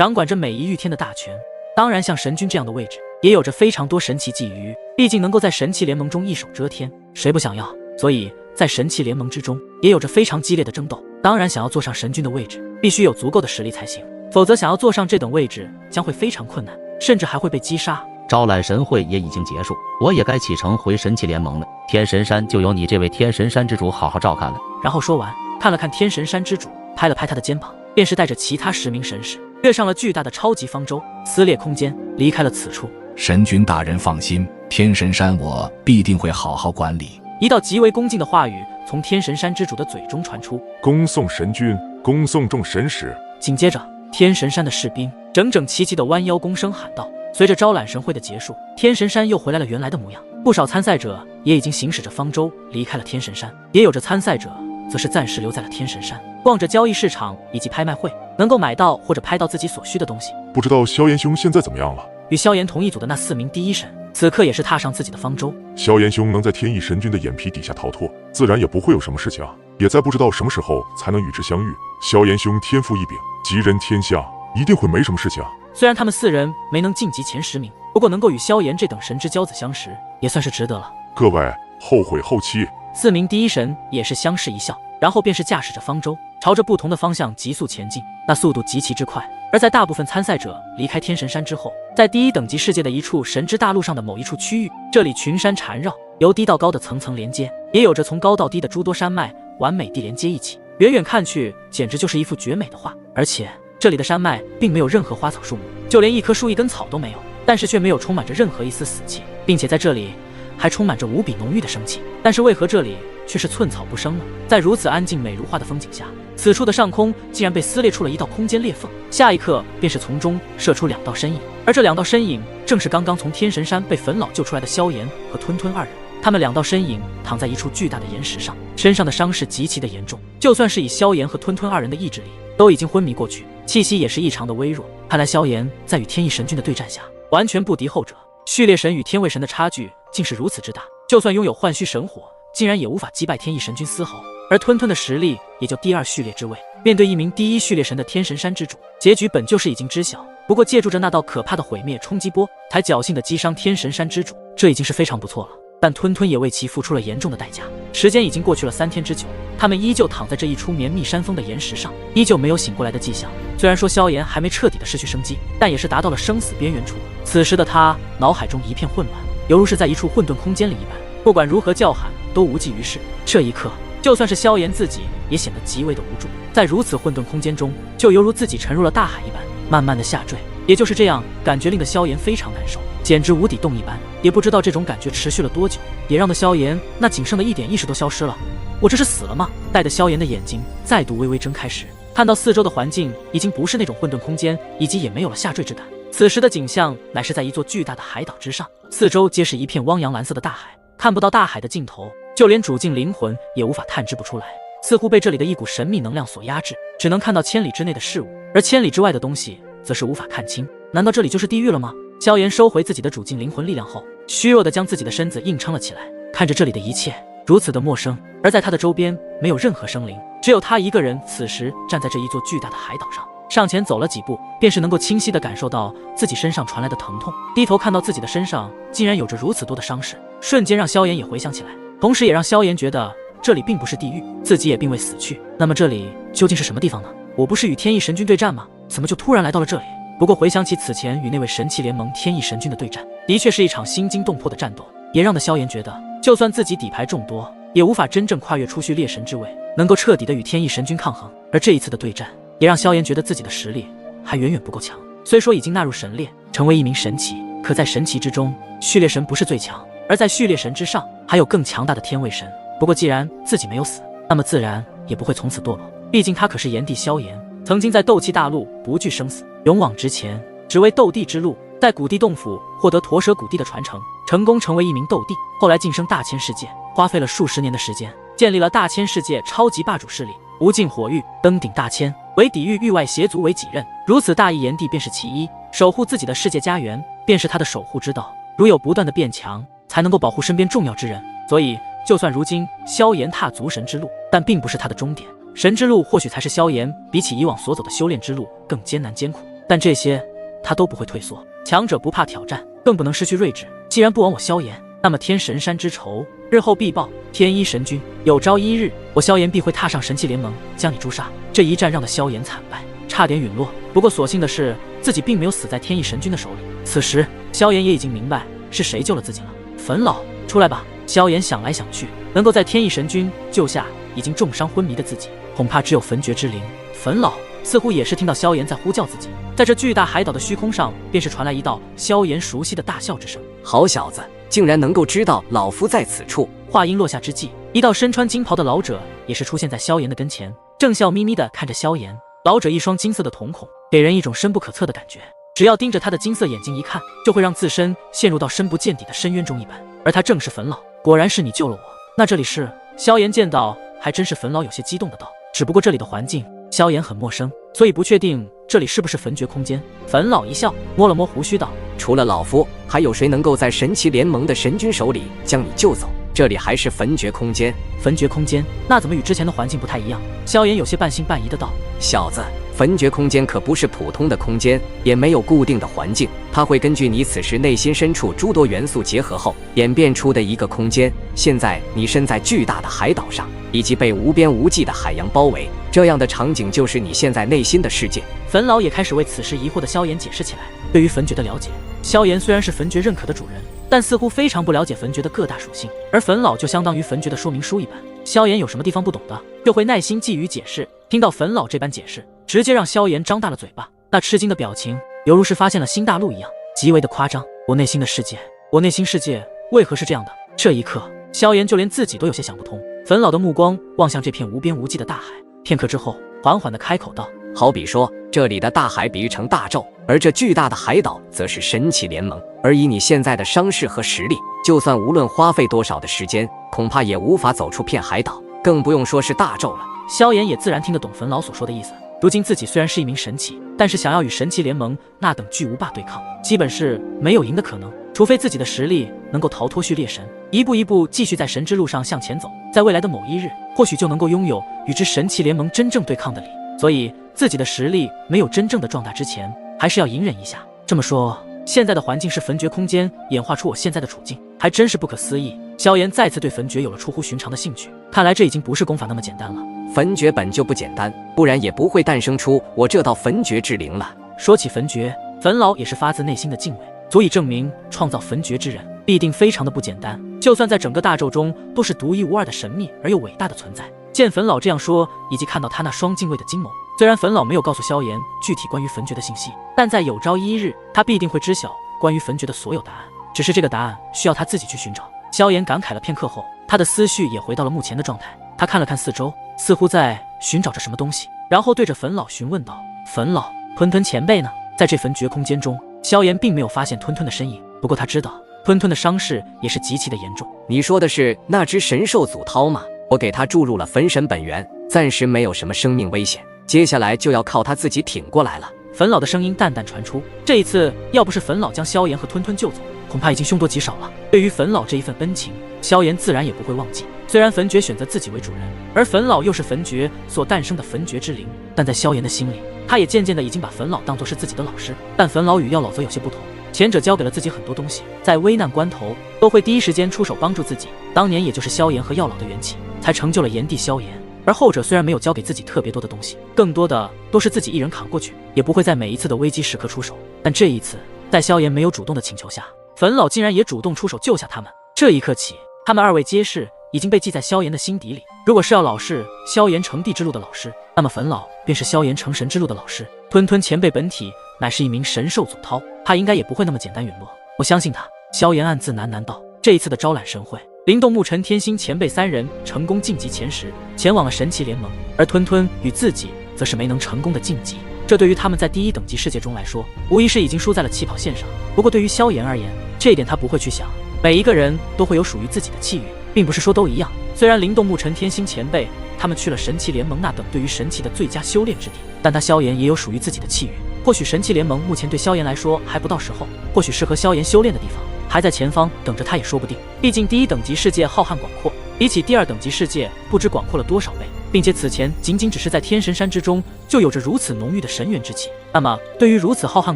掌管着每一御天的大权。当然，像神君这样的位置，也有着非常多神奇觊觎，毕竟能够在神奇联盟中一手遮天，谁不想要？所以在神奇联盟之中，也有着非常激烈的争斗。当然，想要坐上神君的位置，必须有足够的实力才行，否则想要坐上这等位置将会非常困难，甚至还会被击杀。招揽神会也已经结束，我也该启程回神奇联盟了。天神山就由你这位天神山之主好好照看了。然后说完，看了看天神山之主，拍了拍他的肩膀，便是带着其他10名神使，跃上了巨大的超级方舟，撕裂空间，离开了此处。神君大人放心，天神山我必定会好好管理。一道极为恭敬的话语从天神山之主的嘴中传出：恭送神君，恭送众神使。紧接着，天神山的士兵整整齐齐地弯腰躬声喊道。随着招揽神会的结束，天神山又回来了原来的模样，不少参赛者也已经行驶着方舟离开了天神山，也有着参赛者则是暂时留在了天神山，逛着交易市场以及拍卖会，能够买到或者拍到自己所需的东西。不知道萧炎兄现在怎么样了？与萧炎同一组的那4名第一神，此刻也是踏上自己的方舟。萧炎兄能在天意神君的眼皮底下逃脱，自然也不会有什么事情啊，也在不知道什么时候才能与之相遇。萧炎兄天赋异禀，吉人天下，一定会没什么事情啊。虽然他们4人没能晋级前10名，不过能够与萧炎这等神之骄子相识，也算是值得了。各位后会后期。4名第一神也是相视一笑，然后便是驾驶着方舟，朝着不同的方向急速前进，那速度极其之快。而在大部分参赛者离开天神山之后，在第1等级世界的一处神之大陆上的某一处区域，这里群山缠绕，由低到高的层层连接，也有着从高到低的诸多山脉完美地连接一起，远远看去简直就是一幅绝美的画。而且这里的山脉并没有任何花草树木，就连一棵树一根草都没有，但是却没有充满着任何一丝死气，并且在这里还充满着无比浓郁的生气。但是为何这里却是寸草不生呢？在如此安静美如画的风景下，此处的上空竟然被撕裂出了一道空间裂缝，下一刻便是从中射出2道身影，而这2道身影正是刚刚从天神山被坟老救出来的萧炎和吞吞2人。他们2道身影躺在一处巨大的岩石上，身上的伤势极其的严重，就算是以萧炎和吞吞2人的意志力，都已经昏迷过去，气息也是异常的微弱。看来萧炎在与天意神君的对战下，完全不敌后者。序列神与天位神的差距竟是如此之大，就算拥有幻虚神火，竟然也无法击败天意神君丝毫。而吞吞的实力也就第2序列之位，面对一名第1序列神的天神山之主，结局本就是已经知晓。不过借助着那道可怕的毁灭冲击波，才侥幸的击伤天神山之主，这已经是非常不错了。但吞吞也为其付出了严重的代价。时间已经过去了3天之久，他们依旧躺在这一处绵密山峰的岩石上，依旧没有醒过来的迹象。虽然说萧炎还没彻底的失去生机，但也是达到了生死边缘处。此时的他脑海中一片混乱，犹如是在一处混沌空间里一般，不管如何叫喊都无济于事。这一刻，就算是萧炎自己也显得极为的无助，在如此混沌空间中，就犹如自己沉入了大海一般，慢慢的下坠。也就是这样，感觉令得萧炎非常难受，简直无底洞一般。也不知道这种感觉持续了多久，也让得萧炎那仅剩的一点意识都消失了。我这是死了吗？待得萧炎的眼睛再度微微睁开时，看到四周的环境已经不是那种混沌空间，以及也没有了下坠之感。此时的景象乃是在一座巨大的海岛之上，四周皆是一片汪洋蓝色的大海，看不到大海的尽头，就连主境灵魂也无法探知不出来，似乎被这里的一股神秘能量所压制，只能看到千里之内的事物，而千里之外的东西则是无法看清。难道这里就是地狱了吗？萧炎收回自己的主境灵魂力量后，虚弱地将自己的身子硬撑了起来，看着这里的一切如此的陌生，而在他的周边没有任何生灵，只有他一个人此时站在这一座巨大的海岛上。上前走了几步，便是能够清晰地感受到自己身上传来的疼痛，低头看到自己的身上竟然有着如此多的伤势，瞬间让萧炎也回想起来，同时也让萧炎觉得这里并不是地狱，自己也并未死去。那么这里究竟是什么地方呢？我不是与天意神君对战吗？怎么就突然来到了这里？不过回想起此前与那位神奇联盟天意神君的对战，的确是一场心惊动魄的战斗，也让得萧炎觉得就算自己底牌众多，也无法真正跨越出去猎神之位，能够彻底的与天意神君抗衡。而这一次的对战也让萧炎觉得自己的实力还远远不够强，虽说已经纳入神列，成为一名神奇，可在神奇之中，序列神不是最强，而在序列神之上还有更强大的天位神。不过既然自己没有死，那么自然也不会从此堕落，毕竟他可是炎帝萧炎，曾经在斗气大陆不惧生死，勇往直前，只为斗帝之路，在古地洞府获得驼蛇古地的传承，成功成为一名斗帝，后来晋升大千世界，花费了数十年的时间，建立了大千世界超级霸主势力，无尽火域，登顶大千，为抵御域外邪族为己任。如此大义，炎帝便是其一，守护自己的世界家园便是他的守护之道，如有不断的变强，才能够保护身边重要之人。所以就算如今萧炎踏足神之路，但并不是他的终点，神之路或许才是萧炎比起以往所走的修炼之路更艰难艰苦，但这些他都不会退缩。强者不怕挑战，更不能失去睿智。既然不枉我萧炎，那么天神山之仇日后必报。天一神君，有朝一日我萧炎必会踏上神器联盟，将你诛杀。这一战让的萧炎惨败，差点陨落。不过所幸的是，自己并没有死在天意神君的手里。此时萧炎也已经明白是谁救了自己了。坟老，出来吧！萧炎想来想去，能够在天意神君救下已经重伤昏迷的自己，恐怕只有焚诀之灵。坟老似乎也是听到萧炎在呼叫自己，在这巨大海岛的虚空上，便是传来一道萧炎熟悉的大笑之声。好小子，竟然能够知道老夫在此处！话音落下之际，一道身穿金袍的老者也是出现在萧炎的跟前，正笑眯眯地看着萧炎。老者一双金色的瞳孔，给人一种深不可测的感觉，只要盯着他的金色眼睛一看，就会让自身陷入到深不见底的深渊中一般。而他正是坟老，果然是你救了我。那这里是？萧炎见到，还真是坟老有些激动的道。只不过这里的环境，萧炎很陌生，所以不确定这里是不是焚诀空间。坟老一笑，摸了摸胡须道：除了老夫，还有谁能够在神奇联盟的神君手里将你救走？这里还是焚诀空间。焚诀空间？那怎么与之前的环境不太一样？萧炎有些半信半疑的道：小子，焚诀空间可不是普通的空间，也没有固定的环境，它会根据你此时内心深处诸多元素结合后演变出的一个空间。现在你身在巨大的海岛上，以及被无边无际的海洋包围，这样的场景就是你现在内心的世界。坟老也开始为此时疑惑的萧炎解释起来。对于焚诀的了解，萧炎虽然是焚诀认可的主人，但似乎非常不了解焚诀的各大属性，而坟老就相当于焚诀的说明书一般。萧炎有什么地方不懂的，就会耐心寄予解释。听到坟老这般解释，直接让萧炎张大了嘴巴，那吃惊的表情犹如是发现了新大陆一样，极为的夸张。我内心的世界，我内心世界为何是这样的？这一刻，萧炎就连自己都有些想不通。坟老的目光望向这片无边无际的大海，片刻之后，缓缓地开口道：好比说，这里的大海比喻成大宙，而这巨大的海岛则是神奇联盟。而以你现在的伤势和实力，就算无论花费多少的时间，恐怕也无法走出片海岛，更不用说是大宙了。萧炎也自然听得懂坟老所说的意思。如今自己虽然是一名神奇，但是想要与神奇联盟那等巨无霸对抗，基本是没有赢的可能。除非自己的实力能够逃脱序列神，一步一步继续在神之路上向前走，在未来的某一日，或许就能够拥有与之神奇联盟真正对抗的理。所以自己的实力没有真正的壮大之前，还是要隐忍一下。这么说，现在的环境是焚诀空间演化出我现在的处境，还真是不可思议。萧炎再次对焚诀有了出乎寻常的兴趣，看来这已经不是功法那么简单了。焚诀本就不简单，不然也不会诞生出我这道焚诀之灵了。说起焚诀，坟老也是发自内心的敬畏，足以证明创造焚诀之人必定非常的不简单，就算在整个大宙中都是独一无二的神秘而又伟大的存在。见坟老这样说，以及看到他那双敬畏的金眸，虽然坟老没有告诉萧炎具体关于焚诀的信息，但在有朝一日他必定会知晓关于焚诀的所有答案，只是这个答案需要他自己去寻找。萧炎感慨了片刻后，他的思绪也回到了目前的状态。他看了看四周，似乎在寻找着什么东西，然后对着坟老询问道：坟老，吞吞前辈呢？在这焚诀空间中，萧炎并没有发现吞吞的身影，不过他知道吞吞的伤势也是极其的严重。你说的是那只神兽祖涛吗？我给他注入了焚神本源，暂时没有什么生命危险，接下来就要靠他自己挺过来了。坟老的声音淡淡传出，这一次要不是坟老将萧炎和吞吞救走，恐怕已经凶多吉少了。对于坟老这一份恩情，萧炎自然也不会忘记。虽然焚诀选择自己为主人，而坟老又是焚诀所诞生的焚诀之灵，但在萧炎的心里，他也渐渐的已经把坟老当作是自己的老师。但坟老与药老则有些不同，前者教给了自己很多东西，在危难关头都会第一时间出手帮助自己，当年也就是萧炎和药老的缘起，才成就了炎帝萧炎。而后者虽然没有教给自己特别多的东西，更多的都是自己一人扛过去，也不会在每一次的危机时刻出手。但这一次，在萧炎没有主动的请求下，坟老竟然也主动出手救下他们。这一刻起，他们二位皆是已经被记在萧炎的心底里。如果是药老是萧炎成帝之路的老师，那么坟老便是萧炎成神之路的老师。吞吞前辈本体乃是一名神兽祖涛，他应该也不会那么简单陨落。我相信他。萧炎暗自喃喃道。这一次的招揽神会，灵动木尘天星前辈三人成功晋级前10，前往了神奇联盟，而吞吞与自己则是没能成功的晋级。这对于他们在第一等级世界中来说，无疑是已经输在了起跑线上。不过对于萧炎而言，这一点他不会去想。每一个人都会有属于自己的气运，并不是说都一样。虽然灵动木尘天星前辈他们去了神奇联盟那等对于神奇的最佳修炼之地，但他萧炎也有属于自己的气运。或许神奇联盟目前对萧炎来说还不到时候，或许适合萧炎修炼的地方还在前方等着他也说不定。毕竟第一等级世界浩瀚广阔，比起第二等级世界不知广阔了多少倍。并且此前仅仅只是在天神山之中就有着如此浓郁的神元之气，那么对于如此浩瀚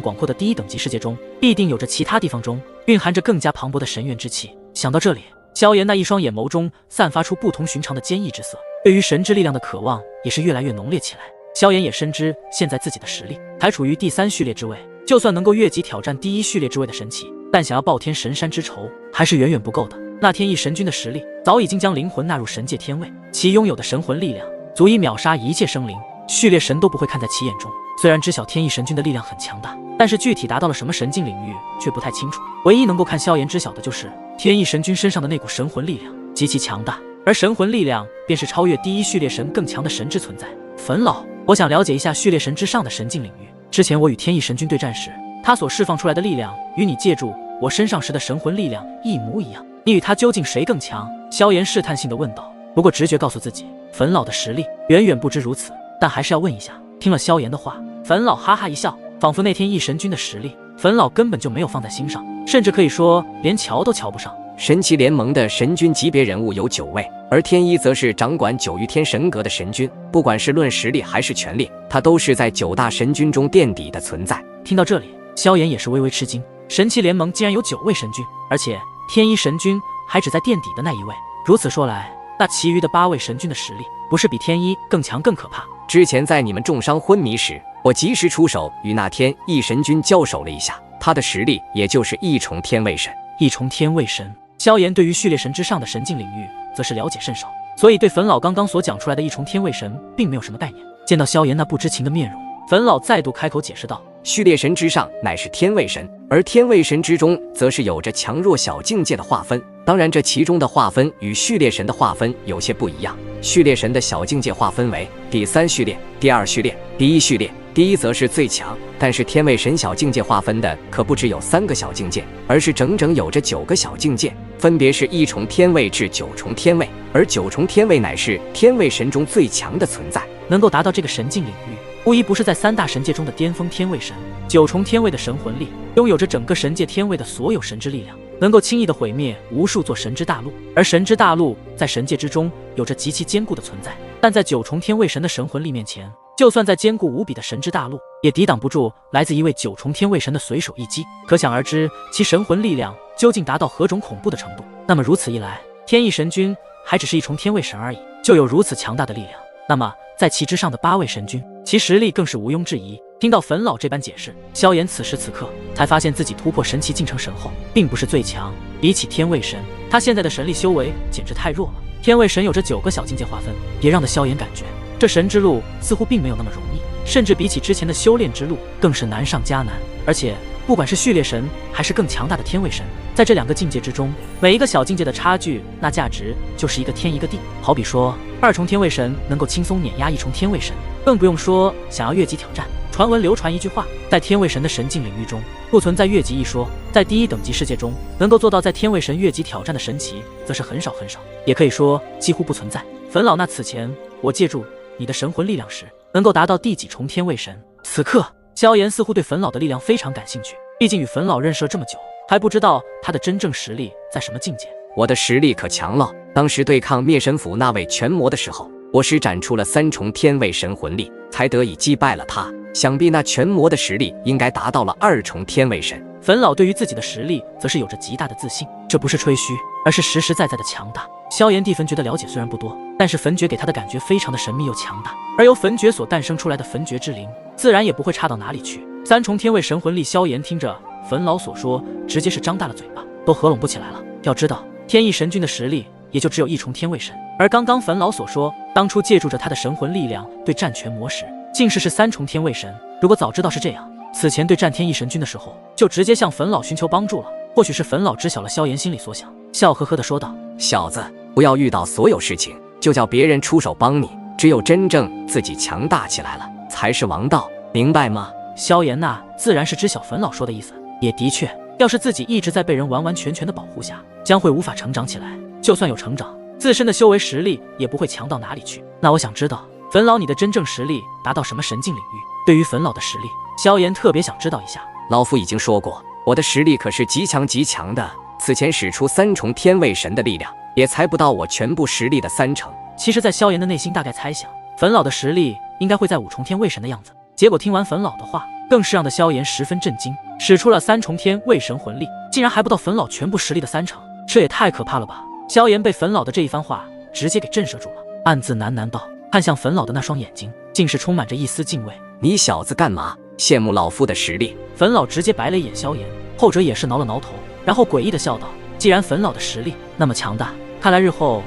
广阔的第一等级世界中，必定有着其他地方中蕴含着更加磅礴的神元之气。想到这里，萧炎那一双眼眸中散发出不同寻常的坚毅之色，对于神之力量的渴望也是越来越浓烈起来。萧炎也深知现在自己的实力还处于第3序列之位，就算能够越级挑战第1序列之位的神奇，但想要报天神山之仇还是远远不够的。那天翼神君的实力早已经将灵魂纳入神界天位，其拥有的神魂力量足以秒杀一切生灵，序列神都不会看在其眼中。虽然知晓天翼神君的力量很强大，但是具体达到了什么神境领域却不太清楚。唯一能够看萧炎知晓的就是天翼神君身上的那股神魂力量极其强大，而神魂力量便是超越第1序列神更强的神之存在。冯老，我想了解一下序列神之上的神境领域。之前我与天翼神君对战时，他所释放出来的力量与你借助我身上时的神魂力量一模一样，你与他究竟谁更强？萧炎试探性地问道。不过直觉告诉自己，冯老的实力远远不止如此，但还是要问一下。听了萧炎的话，冯老哈哈一笑，仿佛那天翼神君的实力冯老根本就没有放在心上，甚至可以说连瞧都瞧不上。神奇联盟的神君级别人物有9位，而天一则是掌管9余天神格的神君，不管是论实力还是权力，他都是在9大神君中垫底的存在。听到这里，萧炎也是微微吃惊，神奇联盟竟然有9位神君，而且天一神君还只在垫底的那一位。如此说来，那其余的8位神君的实力不是比天一更强更可怕？之前在你们重伤昏迷时，我及时出手与那天翼神君交手了一下，他的实力也就是1重天位神。1重天位神，萧炎对于序列神之上的神境领域则是了解甚少，所以对冯老刚刚所讲出来的1重天位神并没有什么概念。见到萧炎那不知情的面容，冯老再度开口解释道：序列神之上乃是天位神，而天位神之中则是有着强弱小境界的划分，当然这其中的划分与序列神的划分有些不一样。序列神的小境界划分为第3序列、第2序列、第1序列，第1则是最强，但是天位神小境界划分的可不只有3个小境界，而是整整有着9个小境界，分别是1重天位至9重天位，而9重天位乃是天位神中最强的存在。能够达到这个神境领域，无疑不是在3大神界中的巅峰天位神。9重天位的神魂力拥有着整个神界天位的所有神之力量，能够轻易地毁灭无数座神之大陆，而神之大陆在神界之中有着极其坚固的存在，但在9重天位神的神魂力面前，就算在坚固无比的神之大陆，也抵挡不住来自一位9重天位神的随手一击。可想而知，其神魂力量究竟达到何种恐怖的程度。那么如此一来，天翼神君还只是1重天位神而已，就有如此强大的力量，那么在其之上的8位神君，其实力更是毋庸置疑。听到冯老这般解释，萧炎此时此刻才发现自己突破神奇进程神后并不是最强，比起天位神，他现在的神力修为简直太弱了。天位神有着9个小境界划分，也让得萧炎感觉这神之路似乎并没有那么容易，甚至比起之前的修炼之路更是难上加难。而且不管是序列神还是更强大的天位神，在这2个境界之中，每一个小境界的差距，那价值就是一个天一个地。好比说2重天位神能够轻松碾压1重天位神，更不用说想要越级挑战。传闻流传一句话，在天位神的神境领域中不存在越级一说，在第1等级世界中能够做到在天位神越级挑战的神奇则是很少很少，也可以说几乎不存在。冯老，那此前我借助你的神魂力量时能够达到第几重天位神？此刻萧炎似乎对冯老的力量非常感兴趣，毕竟与冯老认识了这么久，还不知道他的真正实力在什么境界。我的实力可强了，当时对抗灭神府那位全魔的时候，我施展出了3重天位神魂力，才得以击败了他。想必那全魔的实力应该达到了2重天位神。冯老对于自己的实力则是有着极大的自信，这不是吹嘘，而是实实在在的强大。萧炎对焚诀的了解虽然不多，但是焚诀给他的感觉非常的神秘又强大，而由焚诀所诞生出来的焚诀之灵，自然也不会差到哪里去。3重天位神魂力，萧炎听着冯老所说，直接是张大了嘴巴，都合拢不起来了。要知道，天翼神君的实力也就只有1重天位神，而刚刚冯老所说，当初借助着他的神魂力量对战全魔时，竟是3重天位神。如果早知道是这样，此前对战天翼神君的时候，就直接向冯老寻求帮助了。或许是冯老知晓了萧炎心里所想，笑呵呵地说道：小子，不要遇到所有事情就叫别人出手帮你，只有真正自己强大起来了，才是王道，明白吗？萧炎呐，自然是知晓冯老说的意思，也的确，要是自己一直在被人完完全全的保护下，将会无法成长起来，就算有成长，自身的修为实力也不会强到哪里去。那我想知道，冯老你的真正实力达到什么神境领域？对于冯老的实力，萧炎特别想知道一下。老夫已经说过，我的实力可是极强极强的，此前使出3重天位神的力量，也才不到我全部实力的3成。其实，在萧炎的内心大概猜想，粉老的实力应该会在5重天卫神的样子。结果听完粉老的话，更是让的萧炎十分震惊，使出了3重天卫神魂力，竟然还不到粉老全部实力的3成，这也太可怕了吧！萧炎被粉老的这一番话直接给震慑住了，暗自喃喃道，看向粉老的那双眼睛，竟是充满着一丝敬畏。你小子干嘛？羡慕老夫的实力？粉老直接白了一眼萧炎，后者也是挠了挠头，然后诡异的笑道：既然粉老的实力那么强大，看来日后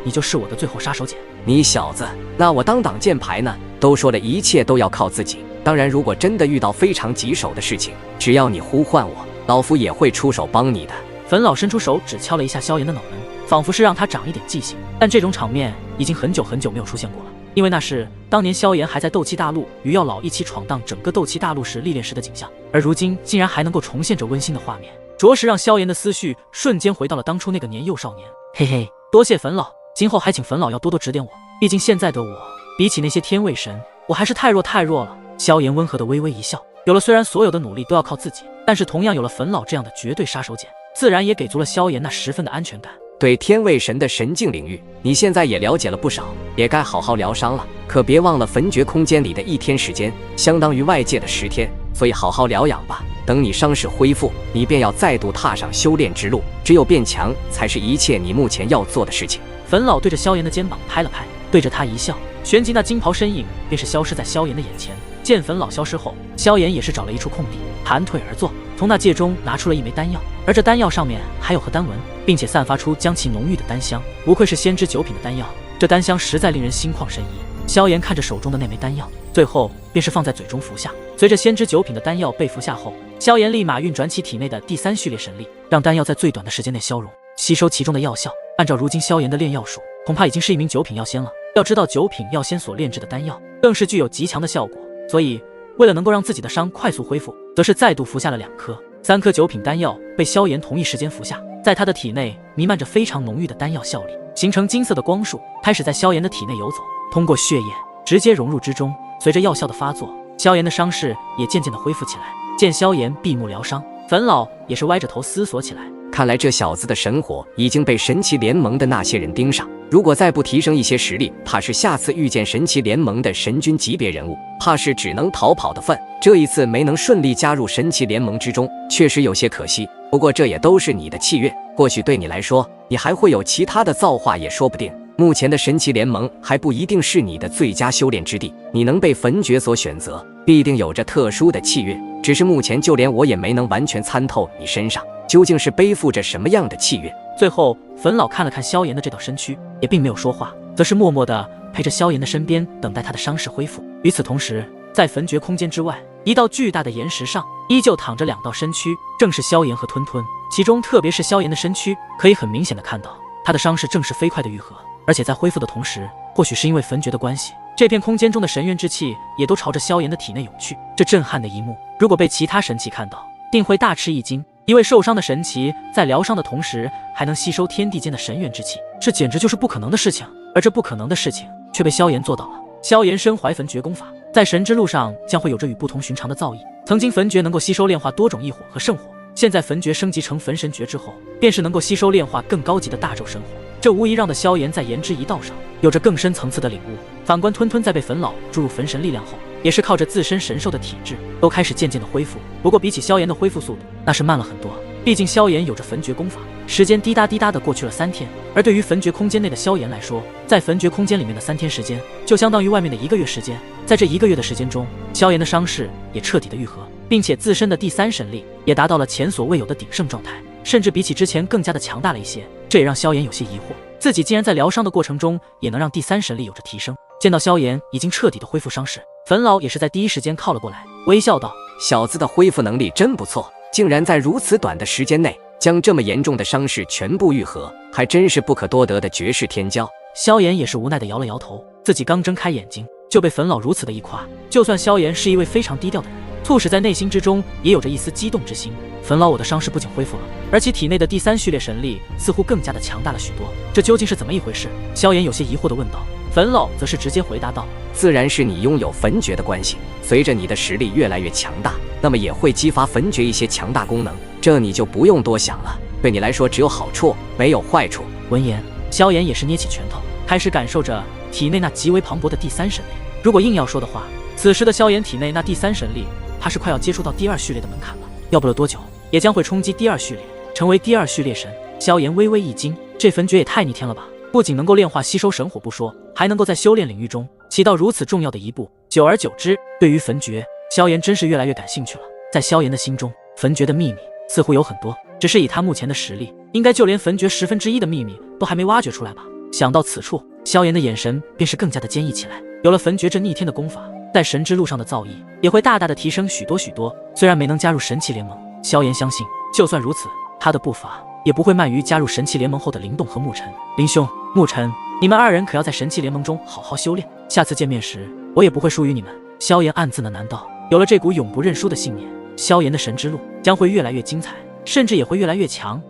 你就是我的最后杀手锏。你小子，那我当挡箭牌呢？都说了一切都要靠自己，当然如果真的遇到非常棘手的事情，只要你呼唤我，老夫也会出手帮你的。粉老伸出手只敲了一下萧炎的脑门，仿佛是让他长一点记性，但这种场面已经很久没有出现过了，因为那是当年萧炎还在斗气大陆与药老一起闯荡整个斗气大陆时历练时的景象，而如今竟然还能够重现这温馨的画面，着实让萧炎的思绪瞬间回到了当初那个年幼少年。嘿嘿，多谢粉老，今后还请粉老要多多指点我，毕竟现在的我比起那些天卫神，我还是太弱了。萧炎温和的微微一笑，有了虽然所有的努力都要靠自己，但是同样有了粉老这样的绝对杀手锏，自然也给足了萧炎那十分的安全感。对天卫神的神境领域，你现在也了解了不少，也该好好疗伤了。可别忘了焚诀空间里的1天时间，相当于外界的10天，所以好好疗养吧。等你伤势恢复，你便要再度踏上修炼之路，只有变强，才是一切你目前要做的事情。粉老对着萧炎的肩膀拍了拍，对着他一笑，旋即那金袍身影便是消失在萧炎的眼前。见粉老消失后，萧炎也是找了一处空地，盘腿而坐，从那戒中拿出了一枚丹药，而这丹药上面还有和丹纹，并且散发出将其浓郁的丹香，无愧是先知9品的丹药，这丹香实在令人心旷神怡。萧炎看着手中的那枚丹药，最后便是放在嘴中服下。随着先知9品的丹药被服下后，萧炎立马运转起体内的第3序列神力，让丹药在最短的时间内消融，吸收其中的药效。按照如今萧炎的炼药术，恐怕已经是一名9品药仙了。要知道9品药仙所炼制的丹药更是具有极强的效果，所以为了能够让自己的伤快速恢复，则是再度服下了2颗。3颗9品丹药被萧炎同一时间服下，在他的体内弥漫着非常浓郁的丹药效力，形成金色的光束，开始在萧炎的体内游走，通过血液直接融入之中。随着药效的发作，萧炎的伤势也渐渐的恢复起来。见萧炎闭目疗伤，粉老也是歪着头思索起来。看来这小子的神火已经被神奇联盟的那些人盯上，如果再不提升一些实力，怕是下次遇见神奇联盟的神君级别人物，怕是只能逃跑的份。这一次没能顺利加入神奇联盟之中，确实有些可惜。不过这也都是你的契约，或许对你来说，你还会有其他的造化也说不定。目前的神奇联盟还不一定是你的最佳修炼之地，你能被焚诀所选择，必定有着特殊的契约。只是目前就连我也没能完全参透你身上究竟是背负着什么样的契约。最后，粉老看了看萧炎的这道身躯，也并没有说话，则是默默地陪着萧炎的身边，等待他的伤势恢复。与此同时，在焚诀空间之外，一道巨大的岩石上依旧躺着2道身躯，正是萧炎和吞吞。其中特别是萧炎的身躯，可以很明显的看到他的伤势正是飞快的愈合，而且在恢复的同时，或许是因为焚诀的关系，这片空间中的神元之气也都朝着萧炎的体内涌去。这震撼的一幕，如果被其他神奇看到，定会大吃一惊。一位受伤的神奇在疗伤的同时，还能吸收天地间的神元之气，这简直就是不可能的事情。而这不可能的事情却被萧炎做到了。萧炎身怀焚诀功法，在神之路上将会有着与不同寻常的造诣。曾经焚诀能够吸收炼化多种异火和圣火，现在焚诀升级成焚神诀之后，便是能够吸收炼化更高级的大咒神火。这无疑让的萧炎在言之一道上有着更深层次的领悟。反观吞吞在被粉老注入焚神力量后，也是靠着自身神兽的体质都开始渐渐的恢复。不过比起萧炎的恢复速度，那是慢了很多。毕竟萧炎有着焚诀功法，时间滴答滴答的过去了3天，而对于焚诀空间内的萧炎来说，在焚诀空间里面的3天时间，就相当于外面的1个月时间。在这1个月的时间中，萧炎的伤势也彻底的愈合，并且自身的第3神力也达到了前所未有的鼎盛状态，甚至比起之前更加的强大了一些。这也让萧炎有些疑惑，自己竟然在疗伤的过程中也能让第3神力有着提升。见到萧炎已经彻底的恢复伤势，粉老也是在第一时间靠了过来，微笑道：小子的恢复能力真不错，竟然在如此短的时间内将这么严重的伤势全部愈合，还真是不可多得的绝世天骄。萧炎也是无奈的摇了摇头，自己刚睁开眼睛就被粉老如此的一夸。就算萧炎是一位非常低调的人，促使在内心之中也有着一丝激动之心。粉老，我的伤势不仅恢复了，而且体内的第3序列神力似乎更加的强大了许多，这究竟是怎么一回事？萧炎有些疑惑地问道。粉老则是直接回答道：自然是你拥有焚诀的关系，随着你的实力越来越强大，那么也会激发焚诀一些强大功能，这你就不用多想了，对你来说只有好处没有坏处。闻言，萧炎也是捏起拳头，开始感受着体内那极为磅礴的第3神力。如果硬要说的话，此时的萧炎体内那第3神力，怕是快要接触到第2序列的门槛了。要不了多久，也将会冲击第2序列，成为第2序列神。萧炎微微一惊，这焚诀也太逆天了吧！不仅能够炼化吸收神火不说，还能够在修炼领域中起到如此重要的一步。久而久之，对于焚诀，萧炎真是越来越感兴趣了。在萧炎的心中，焚诀的秘密似乎有很多，只是以他目前的实力，应该就连焚诀1/10的秘密都还没挖掘出来吧。想到此处，萧炎的眼神便是更加的坚毅起来。有了焚诀这逆天的功法，在神之路上的造诣也会大大的提升许多许多。虽然没能加入神器联盟，萧炎相信，就算如此，他的步伐也不会慢于加入神器联盟后的灵动和沐尘。林兄，沐尘，你们2人可要在神器联盟中好好修炼，下次见面时，我也不会输于你们。萧炎暗自呢喃道。有了这股永不认输的信念，萧炎的神之路将会越来越精彩，甚至也会越来越强。